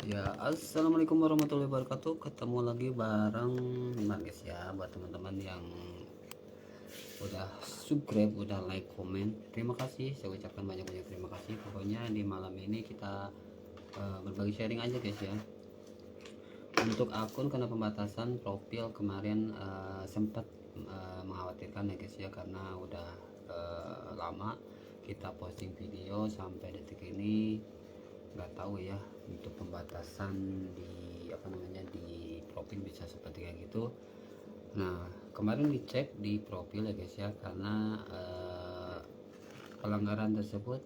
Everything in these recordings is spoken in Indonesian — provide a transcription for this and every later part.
Ya, assalamualaikum warahmatullahi wabarakatuh. Ketemu lagi bareng Mas guys ya, buat teman-teman yang udah subscribe, udah like, komen. Terima kasih, saya ucapkan banyak-banyak terima kasih. Pokoknya di malam ini kita berbagi sharing aja guys ya. Untuk akun kena pembatasan profil kemarin sempat mengkhawatirkan ya guys ya, karena udah lama kita posting video sampai detik ini nggak tahu ya untuk pembatasan di di profil bisa seperti kayak gitu. Nah, kemarin dicek di profil ya guys ya, karena pelanggaran tersebut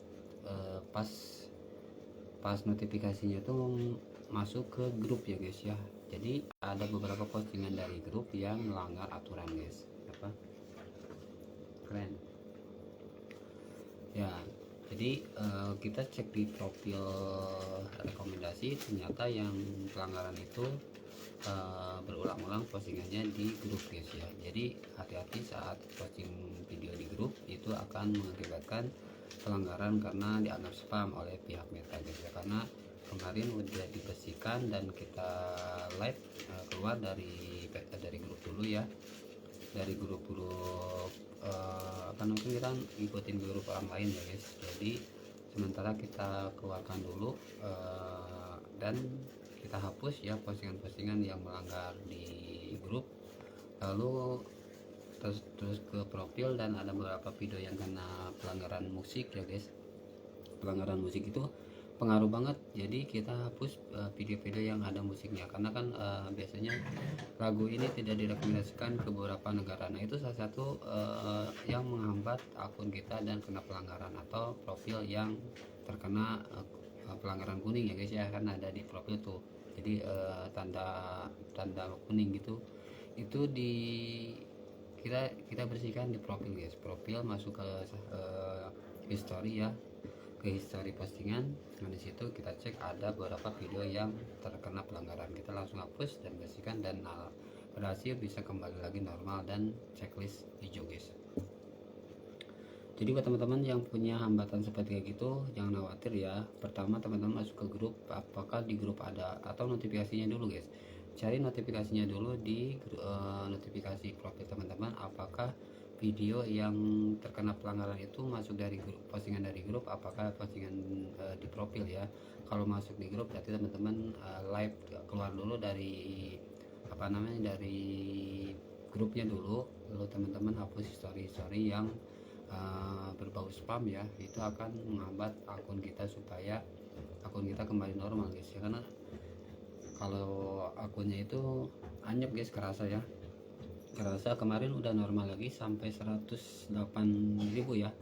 pas notifikasinya tuh masuk ke grup ya guys ya. Jadi ada beberapa postingan dari grup yang melanggar aturan guys. Apa keren ya. Jadi kita cek di profil rekomendasi, ternyata yang pelanggaran itu berulang-ulang postingannya di grup guys ya. Jadi hati-hati saat posting video di grup, itu akan mengakibatkan pelanggaran karena dianggap spam oleh pihak Meta guys ya. Karena kemarin udah dibersihkan dan kita live keluar dari grup dulu ya, dari grup-grup kita ngikutin grup orang lain ya guys. Jadi sementara kita keluarkan dulu dan kita hapus ya postingan-postingan yang melanggar di grup. Lalu terus ke profil, dan ada beberapa video yang kena pelanggaran musik ya guys. Pelanggaran musik itu pengaruh banget, jadi kita hapus video-video yang ada musiknya, karena kan biasanya lagu ini tidak direkomendasikan ke beberapa negara. Nah, itu salah satu yang menghambat akun kita dan kena pelanggaran, atau profil yang terkena pelanggaran kuning ya guys ya, kan ada di profil tuh. Jadi tanda kuning gitu, itu di kita bersihkan di profil guys. Profil masuk ke history ya, ke history postingan. Nah, di situ kita cek ada beberapa video yang terkena pelanggaran, kita langsung hapus dan bersihkan, dan berhasil bisa kembali lagi normal dan checklist hijau guys. Jadi buat teman-teman yang punya hambatan seperti kayak gitu, jangan khawatir ya. Pertama, teman-teman masuk ke grup, apakah di grup ada, atau notifikasinya dulu guys. Cari notifikasinya dulu di notifikasi profil teman-teman, apakah video yang terkena pelanggaran itu masuk dari grup, postingan dari grup, apakah postingan di profil ya. Kalau masuk di grup berarti teman-teman live keluar dulu dari dari grupnya dulu, lalu teman-teman hapus story yang berbau spam ya. Itu akan menghambat akun kita supaya akun kita kembali normal guys ya, karena kalau akunnya itu anyep guys, kerasa ya, kerasa. Kemarin udah normal lagi sampai 108.000 ya,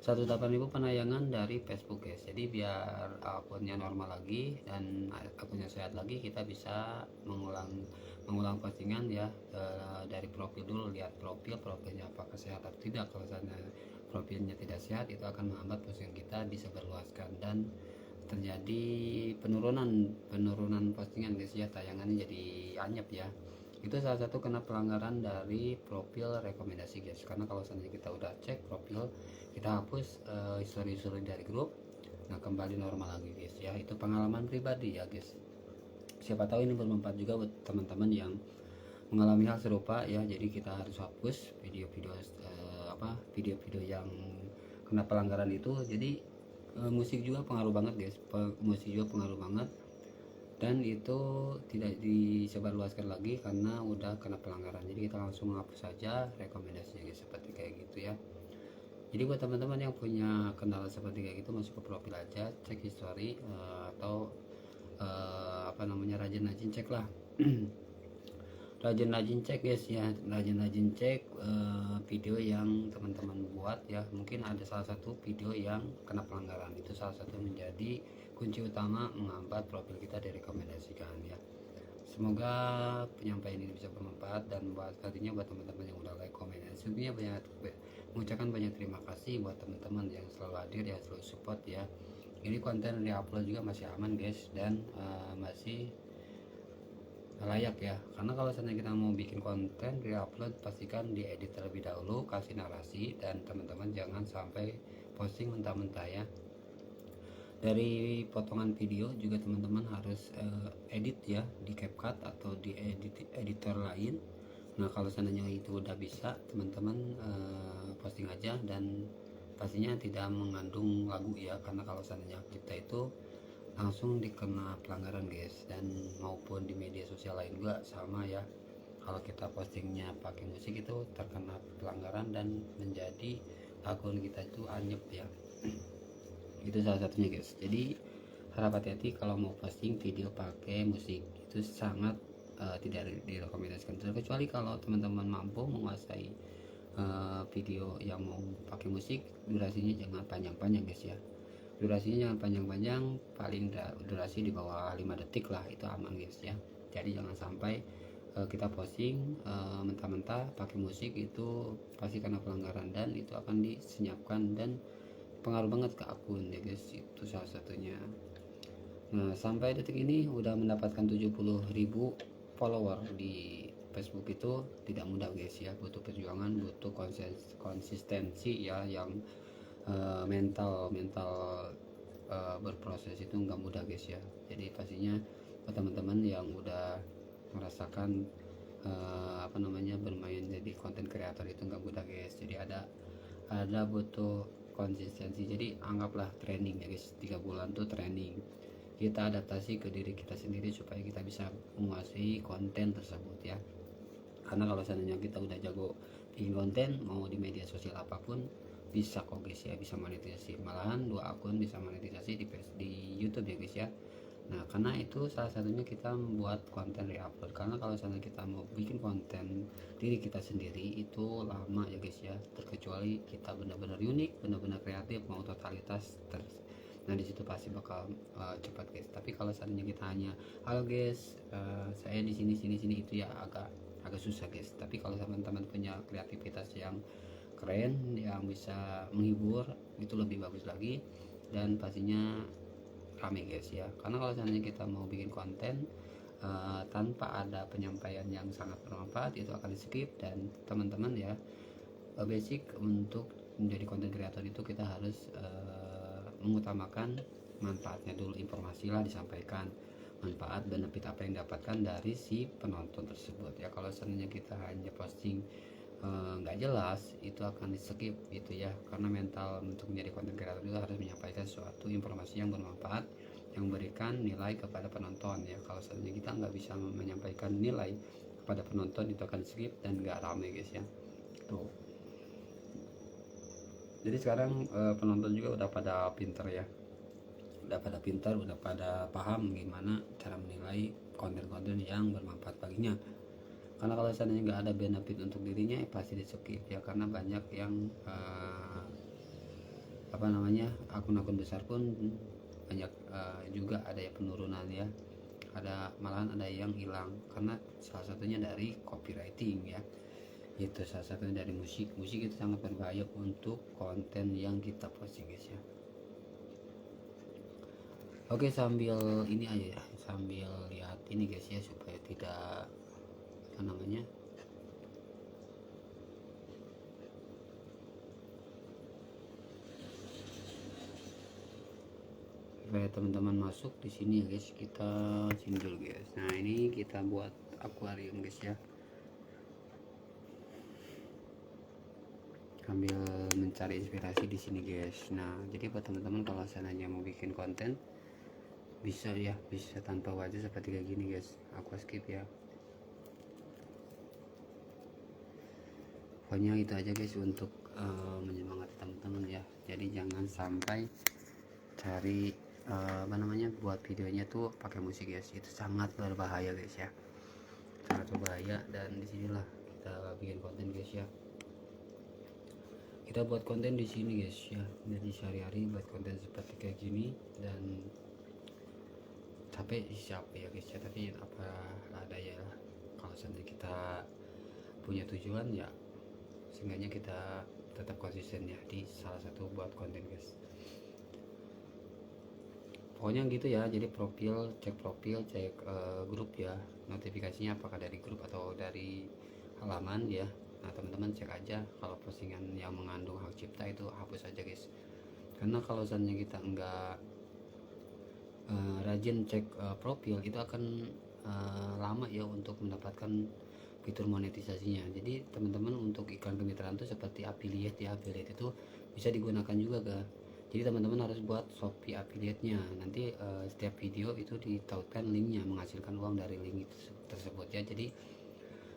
108.000 penayangan dari Facebook guys. Jadi biar akunnya normal lagi dan akunnya sehat lagi, kita bisa mengulang postingan ya dari profil dulu. Lihat profilnya apakah sehat atau tidak. Kalau misalnya profilnya tidak sehat, itu akan menghambat postingan kita disebarluaskan dan terjadi penurunan postingan guys ya, tayangannya jadi anyep ya. Itu salah satu kena pelanggaran dari profil rekomendasi guys. Karena kalau seandainya kita udah cek profil, kita hapus history dari grup, nah kembali normal lagi guys ya. Itu pengalaman pribadi ya guys, siapa tahu ini bermanfaat juga buat teman-teman yang mengalami hal serupa ya. Jadi kita harus hapus video-video yang kena pelanggaran itu. Jadi musik juga pengaruh banget guys, musik juga pengaruh banget, dan itu tidak disebarluaskan lagi karena udah kena pelanggaran. Jadi kita langsung menghapus saja rekomendasinya guys, seperti kayak gitu ya. Jadi buat teman-teman yang punya kendala seperti kayak gitu, masuk ke profil aja, cek history atau rajin-rajin cek lah. Rajin-rajin cek guys ya, rajin-rajin cek video yang teman-teman buat ya. Mungkin ada salah satu video yang kena pelanggaran, itu salah satu menjadi kunci utama menghambat profil kita direkomendasikan ya. Semoga penyampaian ini bisa bermanfaat, dan buat buat teman-teman yang udah like, komen, dan sebagainya, mengucapkan banyak terima kasih buat teman-teman yang selalu hadir ya, selalu support ya. Ini konten di-upload juga masih aman guys, dan masih layak ya. Karena kalau seandainya kita mau bikin konten di-upload, pastikan diedit terlebih dahulu, kasih narasi, dan teman-teman jangan sampai posting mentah-mentah ya. Dari potongan video juga teman-teman harus edit ya di CapCut atau di editor lain. Nah kalau seandainya itu udah bisa, teman-teman posting aja, dan pastinya tidak mengandung lagu ya, karena kalau seandainya kita itu langsung dikena pelanggaran guys. Dan maupun di media sosial lain juga sama ya, kalau kita postingnya pakai musik itu terkena pelanggaran dan menjadi akun kita itu anyep ya. Itu salah satunya guys. Jadi harap hati-hati kalau mau posting video pakai musik, itu sangat tidak direkomendasikan, kecuali kalau teman-teman mampu menguasai video yang mau pakai musik. Durasinya jangan panjang-panjang guys ya, durasinya jangan panjang-panjang, paling durasi di bawah 5 detik lah, itu aman guys ya. Jadi jangan sampai kita posting mentah-mentah pakai musik, itu pasti karena pelanggaran dan itu akan disenyapkan dan pengaruh banget ke akun ya guys. Itu salah satunya. Nah sampai detik ini udah mendapatkan 70.000 follower di Facebook. Itu tidak mudah guys ya, butuh perjuangan, butuh konsistensi ya, yang mental berproses itu nggak mudah guys ya. Jadi pastinya teman-teman yang udah merasakan bermain jadi konten kreator itu nggak mudah guys. Jadi ada butuh konsistensi. Jadi anggaplah training ya guys, 3 bulan tuh training, kita adaptasi ke diri kita sendiri supaya kita bisa menguasai konten tersebut ya. Karena kalau seandainya kita udah jago bikin konten, mau di media sosial apapun bisa kok guys ya, bisa monetisasi. Malahan 2 akun bisa monetisasi di YouTube ya guys ya. Nah karena itu salah satunya kita membuat konten reupload. Karena kalau misalnya kita mau bikin konten diri kita sendiri itu lama ya guys ya, terkecuali kita benar-benar unik, benar-benar kreatif, mau totalitas nah disitu pasti bakal cepat guys. Tapi kalau seandainya kita hanya halo guys, saya di sini itu ya agak susah guys. Tapi kalau teman-teman punya kreativitas yang keren, yang bisa menghibur, itu lebih bagus lagi, dan pastinya rame guys ya. Karena kalau seandainya kita mau bikin konten tanpa ada penyampaian yang sangat bermanfaat, itu akan di skip. Dan teman-teman ya, basic untuk menjadi konten kreator itu kita harus mengutamakan manfaatnya dulu. Informasi lah disampaikan, manfaat benefit apa yang dapatkan dari si penonton tersebut ya. Kalau seandainya kita hanya posting nggak jelas, itu akan di skip gitu ya. Karena mental untuk menjadi konten kreator itu harus menyampaikan suatu informasi yang bermanfaat, yang memberikan nilai kepada penonton ya. Kalau seandainya kita nggak bisa menyampaikan nilai kepada penonton, itu akan skip dan nggak rame guys ya. Tuh, jadi sekarang penonton juga udah pada pinter ya, udah pada paham gimana cara menilai konten-konten yang bermanfaat baginya. Karena kalau seandainya nggak ada benefit untuk dirinya pasti di skip ya. Karena banyak yang akun-akun besar pun banyak juga ada yang penurunan ya, malahan ada yang hilang, karena salah satunya dari copywriting ya. Itu salah satunya dari musik itu sangat berbahaya untuk konten yang kita posting guys ya. Oke, sambil ini aja ya, sambil lihat ini guys ya, supaya tidak supaya teman-teman masuk di sini ya guys. Kita sini dulu guys. Nah ini kita buat akuarium guys ya, sambil mencari inspirasi di sini guys. Nah jadi buat teman-teman kalau seandainya mau bikin konten bisa ya, bisa tanpa wajah seperti kayak gini guys. Aku skip ya. Pokoknya itu aja guys untuk menyemangati teman-teman ya. Jadi jangan sampai cari buat videonya tuh pakai musik guys. Itu sangat berbahaya guys ya, sangat berbahaya. Dan disinilah kita bikin konten guys ya. Kita buat konten di sini guys ya, jadi sehari-hari buat konten seperti kayak gini. Dan capek ya guys ya, tapi apa ada ya, kalau seandainya kita punya tujuan ya, seenggaknya kita tetap konsisten ya di salah satu buat konten guys. Pokoknya gitu ya. Jadi cek grup ya, notifikasinya apakah dari grup atau dari halaman ya. Nah teman-teman cek aja, kalau postingan yang mengandung hak cipta itu hapus aja guys. Karena kalau seandainya kita enggak rajin cek profil, itu akan lama ya untuk mendapatkan fitur monetisasinya. Jadi teman-teman untuk iklan kemitraan itu seperti affiliate ya, affiliate itu bisa digunakan juga ke. Jadi teman-teman harus buat Shopee affiliate-nya. Nanti setiap video itu ditautkan linknya, menghasilkan uang dari link itu tersebut ya. Jadi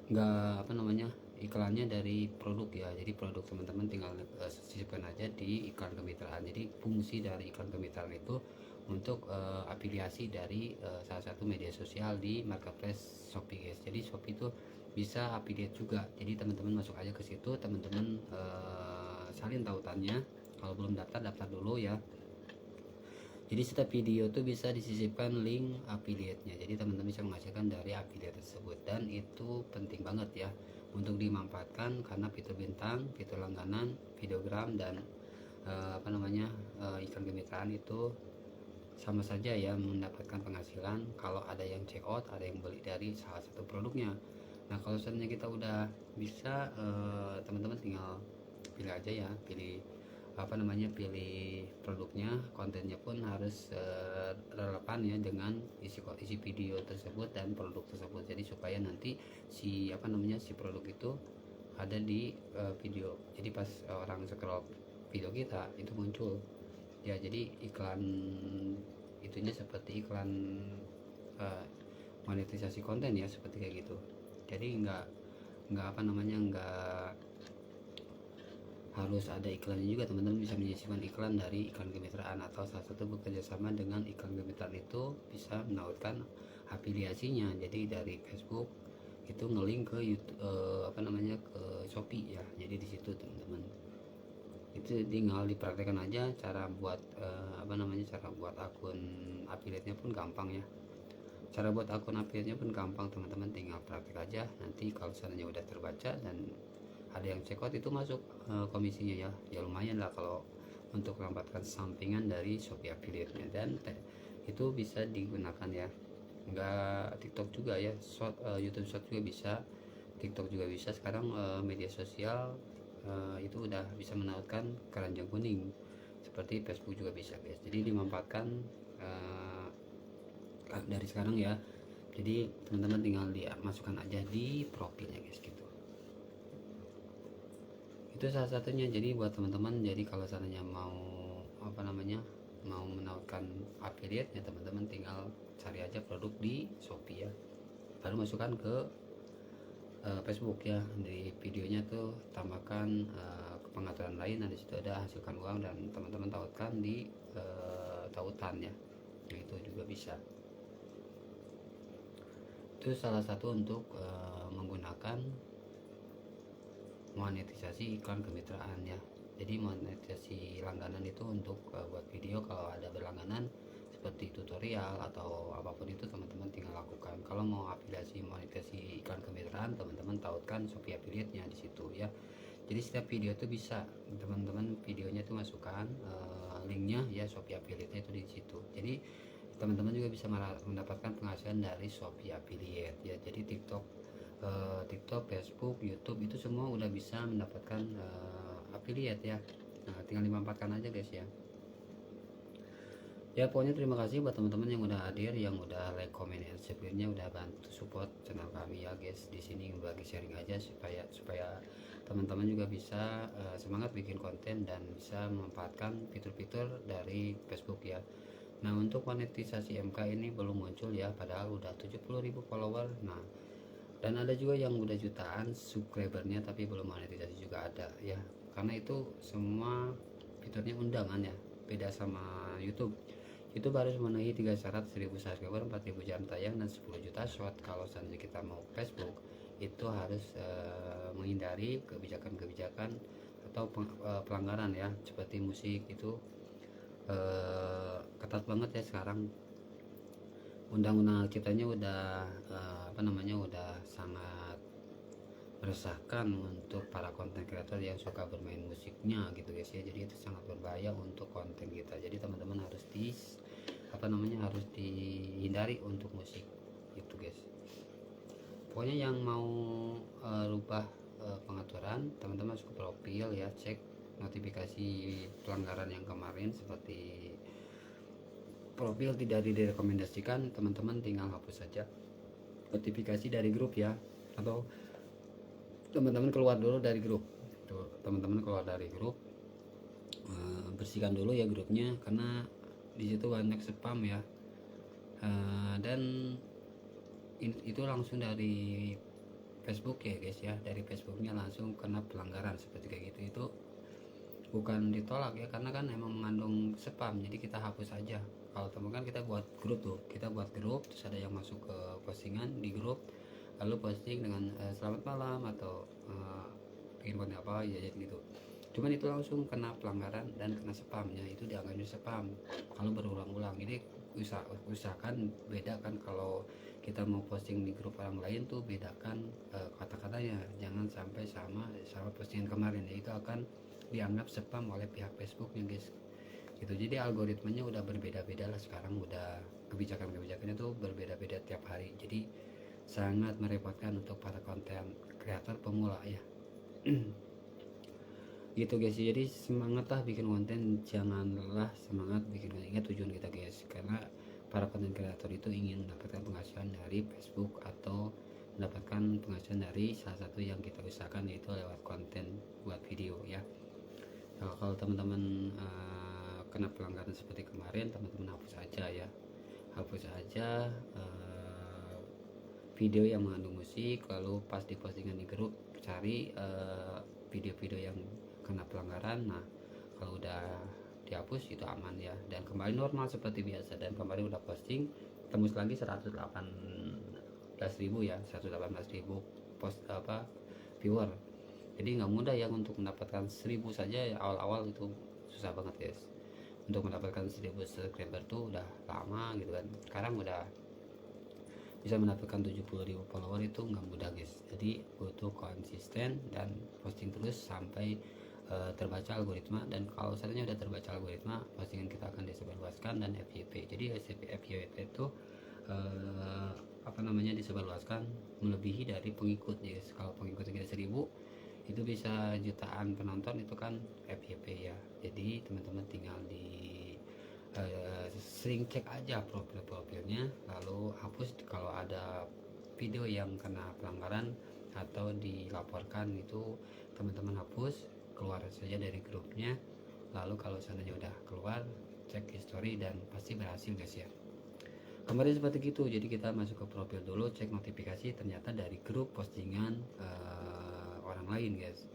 nggak apa namanya, iklannya dari produk ya. Jadi produk teman-teman tinggal sisipkan aja di iklan kemitraan. Jadi fungsi dari iklan kemitraan itu untuk afiliasi dari salah satu media sosial di marketplace Shopee guys. Jadi Shopee itu bisa affiliate juga. Jadi teman-teman masuk aja ke situ, teman-teman salin tautannya. Kalau belum daftar dulu ya. Jadi setiap video tuh bisa disisipkan link affiliate-nya. Jadi teman-teman bisa menghasilkan dari affiliate tersebut, dan itu penting banget ya untuk dimanfaatkan karena fitur bintang, fitur langganan, videogram, dan iklan kemitraan itu sama saja ya mendapatkan penghasilan kalau ada yang check out, ada yang beli dari salah satu produknya. Nah kalau seandainya kita udah bisa, teman-teman tinggal pilih aja ya, pilih pilih produknya, kontennya pun harus relevan ya dengan isi video tersebut dan produk tersebut. Jadi supaya nanti si produk itu ada di video. Jadi pas orang scroll video kita itu muncul ya. Jadi iklan itunya seperti iklan monetisasi konten ya, seperti kayak gitu. Jadi nggak harus ada iklannya juga, teman-teman bisa menyisipkan iklan dari iklan kemitraan, atau salah satu bekerja sama dengan iklan kemitraan itu bisa menautkan afiliasinya. Jadi dari Facebook itu ngelink ke YouTube, ke Shopee ya. Jadi di situ teman-teman itu tinggal dipraktekkan aja cara buat cara buat akun affiliate-nya pun gampang ya. Cara buat akun affiliate-nya pun gampang, teman-teman tinggal praktek aja. Nanti kalau seandainya udah terbaca dan ada yang check out, itu masuk komisinya ya lumayan lah kalau untuk mendapatkan sampingan dari Shopee affiliate-nya. Dan itu bisa digunakan ya, nggak TikTok juga ya, YouTube Short juga bisa, TikTok juga bisa. Sekarang media sosial itu udah bisa menautkan keranjang kuning, seperti Facebook juga bisa guys. Jadi dimanfaatkan dari sekarang ya. Jadi teman-teman tinggal dimasukkan aja di profilnya guys gitu. Itu salah satunya. Jadi buat teman-teman, jadi kalau seandainya mau mau menawarkan affiliate ya, teman-teman tinggal cari aja produk di Shopee ya, baru masukkan ke Facebook ya. Di videonya tuh tambahkan pengaturan lain, dan disitu ada hasilkan uang, dan teman-teman tautkan di tautan ya. Nah, itu juga bisa. Itu salah satu untuk menggunakan monetisasi iklan kemitraan ya. Jadi monetisasi langganan itu untuk buat video, kalau ada berlangganan seperti tutorial atau apapun itu teman-teman tinggal lakukan. Kalau mau afiliasi monetisasi iklan kemitraan, teman-teman tautkan Shopee affiliate-nya di situ ya. Jadi setiap video itu bisa teman-teman videonya itu masukkan linknya ya, Shopee affiliate-nya itu di situ. Jadi teman-teman juga bisa mendapatkan penghasilan dari Shopee affiliate ya. Jadi TikTok, Facebook, YouTube itu semua udah bisa mendapatkan affiliate ya. Nah, tinggal dimanfaatkan aja guys ya. Ya pokoknya terima kasih buat teman-teman yang udah hadir, yang udah like, comment, dan subscribe-nya, udah bantu support channel kami ya guys. Di sini bagi sharing aja supaya teman-teman juga bisa semangat bikin konten dan bisa memanfaatkan fitur-fitur dari Facebook ya. Nah untuk monetisasi MK ini belum muncul ya, padahal udah 70.000 follower. Nah dan ada juga yang udah jutaan subscribernya tapi belum monetisasi juga ada ya, karena itu semua fiturnya undangan ya, beda sama YouTube. Itu harus memenuhi 3 syarat: 1000 subscriber, 4000 jam tayang, dan 10 juta short. Kalau seandainya kita mau Facebook itu harus menghindari kebijakan-kebijakan atau pelanggaran ya, seperti musik itu ketat banget ya sekarang. Undang-undang ciptanya udah udah sangat meresahkan untuk para konten kreator yang suka bermain musiknya gitu guys ya. Jadi itu sangat berbahaya untuk konten kita. Jadi teman-teman harus harus dihindari untuk musik gitu guys. Pokoknya yang mau rubah pengaturan, teman-teman masuk ke profil ya, cek notifikasi pelanggaran yang kemarin seperti profil tidak direkomendasikan, teman-teman tinggal hapus saja notifikasi dari grup ya, atau teman-teman keluar dulu dari grup. Tuh, teman-teman keluar dari grup, bersihkan dulu ya grupnya, karena di situ banyak spam ya. Dan itu langsung dari Facebook ya guys ya, dari Facebooknya langsung kena pelanggaran seperti kayak gitu. Itu bukan ditolak ya, karena kan emang mengandung spam, jadi kita hapus aja. Kalau teman kan kita buat grup tuh, kita buat grup, terus ada yang masuk ke postingan di grup, lalu posting dengan selamat malam atau bikin konten apa ya gitu. Cuman itu langsung kena pelanggaran dan kena spamnya, itu dianggapnya spam kalau berulang-ulang. Jadi usahakan bedakan kalau kita mau posting di grup orang lain tuh, bedakan kata-katanya, jangan sampai sama postingan kemarin ya, itu akan dianggap spam oleh pihak Facebooknya guys gitu. Jadi algoritmanya udah berbeda-beda lah sekarang, udah kebijakannya tuh berbeda-beda tiap hari, jadi sangat merepotkan untuk para konten kreator pemula ya. Gitu guys, jadi semangat lah bikin konten, janganlah semangat bikin konten. Ingat tujuan kita guys, karena para konten kreator itu ingin mendapatkan penghasilan dari Facebook atau mendapatkan penghasilan dari salah satu yang kita usahakan, yaitu lewat konten buat video ya. Nah, kalau teman-teman kena pelanggaran seperti kemarin, teman-teman hapus aja ya, hapus aja video yang mengandung musik. Lalu pas di postingan di grup, cari video-video yang kena pelanggaran. Nah, kalau udah dihapus itu aman ya, dan kembali normal seperti biasa. Dan kemarin udah posting, tembus lagi 118.000 ya, 118.000 post viewer. Jadi nggak mudah ya untuk mendapatkan 1000 saja ya, awal-awal itu susah banget guys. Untuk mendapatkan 1000 subscriber tuh udah lama gitu kan, sekarang udah bisa mendapatkan 70.000 follower itu nggak mudah guys. Jadi butuh konsisten dan posting terus sampai terbaca algoritma. Dan kalau seandainya udah terbaca algoritma, postingan kita akan disebarluaskan dan FYP. Jadi FYP itu disebarluaskan melebihi dari pengikut guys. Kalau pengikutnya kita 1000, itu bisa jutaan penonton, itu kan FYP ya. Jadi teman-teman tinggal sering cek aja profilnya, lalu hapus kalau ada video yang kena pelanggaran atau dilaporkan, itu teman-teman hapus, keluar saja dari grupnya. Lalu kalau seandainya udah keluar, cek history dan pasti berhasil guys ya. Kemarin seperti gitu, jadi kita masuk ke profil dulu, cek notifikasi, ternyata dari grup postingan orang lain guys,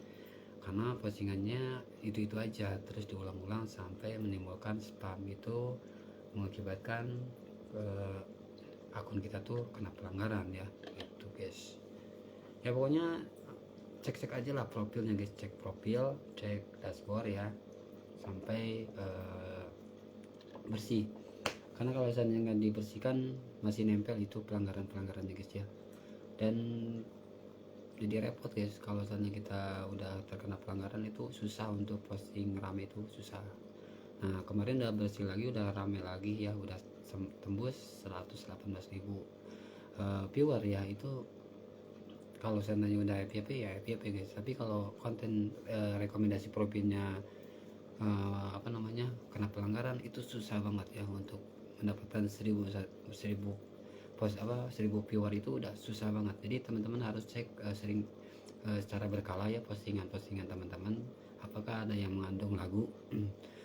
karena postingannya itu aja terus diulang-ulang sampai menimbulkan spam. Itu mengakibatkan akun kita tuh kena pelanggaran ya gitu guys. Ya pokoknya cek aja lah profilnya guys, cek profil, cek dashboard ya, sampai bersih. Karena kalau misalnya nggak dibersihkan, masih nempel itu pelanggarannya guys ya. Dan jadi repot guys, kalau misalnya kita udah terkena pelanggaran itu susah untuk posting rame, itu susah. Nah kemarin udah bersih lagi, udah rame lagi ya, udah tembus 118.000 viewer ya. Itu kalau seandainya udah FYP ya FYP guys. Tapi kalau konten rekomendasi profilnya kena pelanggaran, itu susah banget ya untuk mendapatkan 1000 viewer, itu udah susah banget. Jadi teman-teman harus cek sering secara berkala ya postingan teman-teman, apakah ada yang mengandung lagu.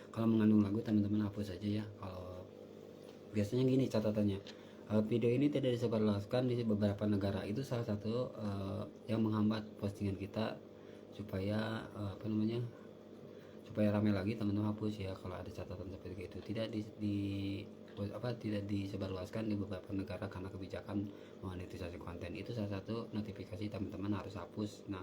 Kalau mengandung lagu, teman-teman hapus saja ya. Kalau biasanya gini catatannya, video ini tidak disebarluaskan di beberapa negara, itu salah satu yang menghambat postingan kita supaya supaya ramai lagi. Teman-teman hapus ya kalau ada catatan seperti itu. Tidak tidak disebarluaskan di beberapa negara karena kebijakan monetisasi konten, itu salah satu notifikasi teman-teman harus hapus. Nah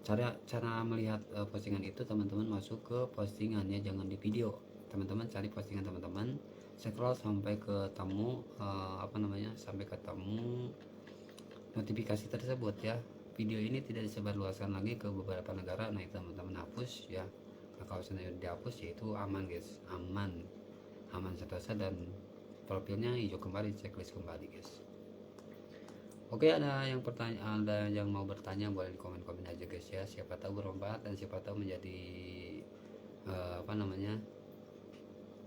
cara melihat postingan itu, teman-teman masuk ke postingannya, jangan di video. Teman-teman cari postingan teman-teman, scroll sampai ketemu sampai ketemu notifikasi tersebut ya, video ini tidak disebarluaskan lagi ke beberapa negara. Nah itu teman-teman hapus ya. Nah kalau sudah dihapus ya itu aman guys, aman sentosa, dan profilnya hijau kembali, checklist kembali guys. Oke, ada yang mau bertanya, boleh di komen aja guys ya. Siapa tahu bermanfaat dan siapa tahu menjadi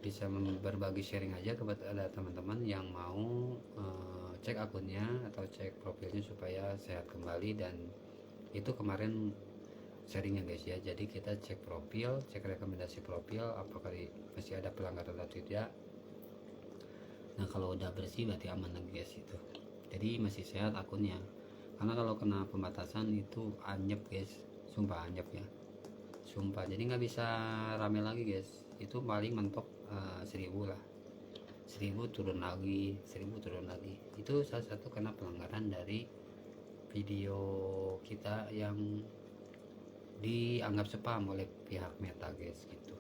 bisa berbagi sharing aja kepada teman-teman yang mau cek akunnya atau cek profilnya supaya sehat kembali. Dan itu kemarin sharingnya guys ya, jadi kita cek profil, cek rekomendasi profil apakah masih ada pelanggaran atau tidak. Nah kalau udah bersih berarti aman lagi guys itu, jadi masih sehat akunnya. Karena kalau kena pembatasan itu anyep guys, sumpah anyep ya, sumpah. Jadi nggak bisa rame lagi guys, itu paling mentok 1000 lah, 1000 turun lagi, 1000 turun lagi. Itu salah satu kena pelanggaran dari video kita yang dianggap spam oleh pihak Meta guys gitu.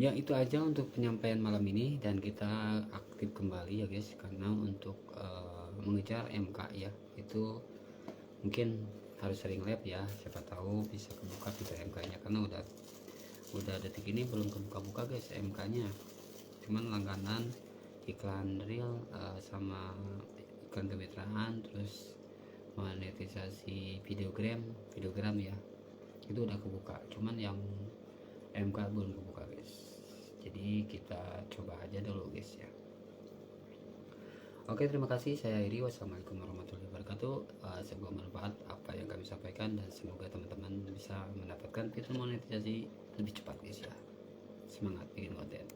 Ya itu aja untuk penyampaian malam ini, dan kita aktif kembali ya guys, karena untuk mengejar MK ya, itu mungkin harus sering lab ya, siapa tahu bisa kebuka fitur MK nya, karena udah detik ini belum kebuka-buka guys MK nya, cuman langganan iklan real sama iklan kemitraan, terus monetisasi videogram ya, itu udah kebuka, cuman yang MK belum kebuka guys. Jadi kita coba aja dulu guys ya. Oke, terima kasih, saya Iri. Wassalamualaikum warahmatullahi wabarakatuh. Semoga bermanfaat apa yang kami sampaikan, dan semoga teman-teman bisa mendapatkan fitur monetisasi lebih cepat guys ya. Semangat bikin konten.